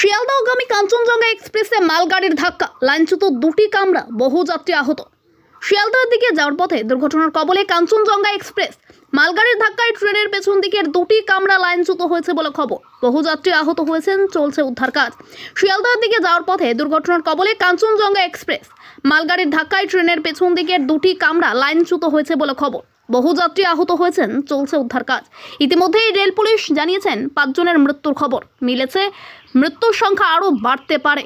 শিয়ালদাহগামী কাঞ্চনজঙ্ঘা এক্সপ্রেসে মালগাড়ির ধাক্কা, লাইনচ্যুত দুটি কামরা, বহু যাত্রী আহত। শিয়ালদার দিকে যাওয়ার পথে দুর্ঘটনার কবলে কাঞ্চনজঙ্ঘা এক্সপ্রেস। মালগাড়ির ধাক্কায় ট্রেনের পেছন দিকের দুটি কামরা লাইনচ্যুত হয়েছে বলে খবর। বহু যাত্রী আহত হয়েছেন, চলছে উদ্ধার কাজ। শিয়ালদার দিকে যাওয়ার পথে দুর্ঘটনার কবলে কাঞ্চনজঙ্ঘা এক্সপ্রেস। মালগাড়ির ধাক্কায় ট্রেনের পেছন দিকের দুটি কামরা লাইনচ্যুত হয়েছে বলে খবর। বহু যাত্রী আহত হয়েছেন, চলছে উদ্ধার কাজ। ইতিমধ্যেই রেল পুলিশ জানিয়েছেন 5 জনের মৃত্যুর খবর মিলেছে। মৃত্যুর সংখ্যা আরও বাড়তে পারে।